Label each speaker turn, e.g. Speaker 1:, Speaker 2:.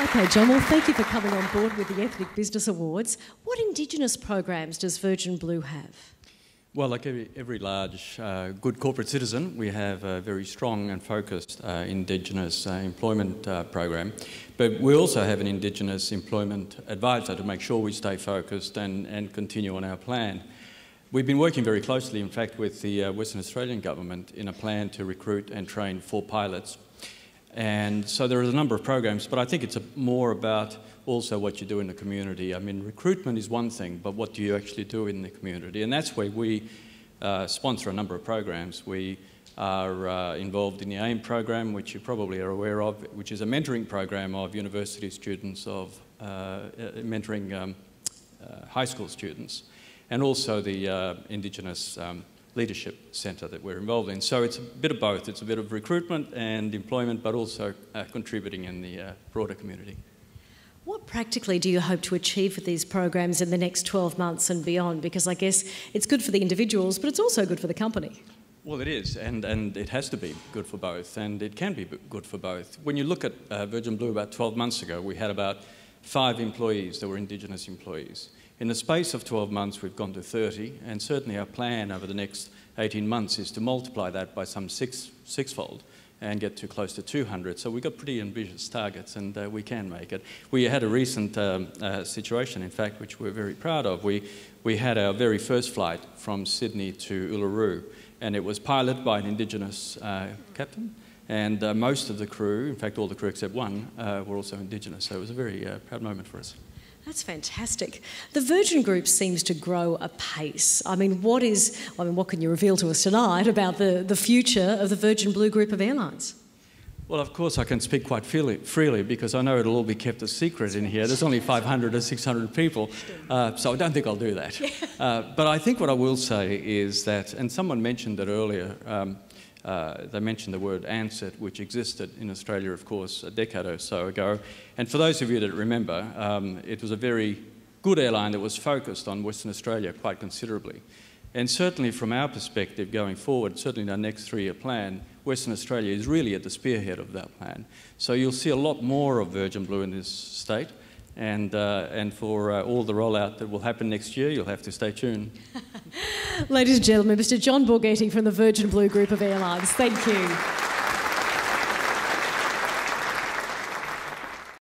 Speaker 1: Okay, John, well, thank you for coming on board with the Ethnic Business Awards. What Indigenous programs does Virgin Blue have?
Speaker 2: Well, like every large, good corporate citizen, we have a very strong and focused Indigenous employment program. But we also have an Indigenous employment advisor to make sure we stay focused and continue on our plan. We've been working very closely, in fact, with the Western Australian government in a plan to recruit and train 4 pilots. And so there are a number of programs, but I think it's more about also what you do in the community. I mean, recruitment is one thing, but what do you actually do in the community? And that's where we sponsor a number of programs. We are involved in the AIM program, which you probably are aware of, which is a mentoring program of university students, of mentoring high school students, and also the Indigenous Leadership Centre that we're involved in. So it's a bit of both. It's a bit of recruitment and employment, but also contributing in the broader community.
Speaker 1: What practically do you hope to achieve with these programs in the next 12 months and beyond? Because I guess it's good for the individuals, but it's also good for the company.
Speaker 2: Well, it is, and it has to be good for both, and it can be good for both. When you look at Virgin Blue about 12 months ago, we had about 5 employees that were Indigenous employees. In the space of 12 months, we've gone to 30, and certainly our plan over the next 18 months is to multiply that by some sixfold and get to close to 200. So we've got pretty ambitious targets, and we can make it. We had a recent situation, in fact, which we're very proud of. We had our very first flight from Sydney to Uluru, and it was piloted by an Indigenous captain, and most of the crew, in fact all the crew except one, were also Indigenous. So it was a very proud moment for us.
Speaker 1: That's fantastic. The Virgin Group seems to grow apace. I mean, what can you reveal to us tonight about the future of the Virgin Blue Group of airlines?
Speaker 2: Well, of course, I can speak quite freely because I know it'll all be kept a secret in here. There's only 500 or 600 people, so I don't think I'll do that. But I think what I will say is that, and someone mentioned it earlier, they mentioned the word ANZET, which existed in Australia, of course, a decade or so ago. And for those of you that remember, it was a very good airline that was focused on Western Australia quite considerably. And certainly from our perspective going forward, certainly in our next 3-year plan, Western Australia is really at the spearhead of that plan. So you'll see a lot more of Virgin Blue in this state. And for all the rollout that will happen next year, you'll have to stay tuned.
Speaker 1: Ladies and gentlemen, Mr. John Borghetti from the Virgin Blue Group of Airlines. Thank you.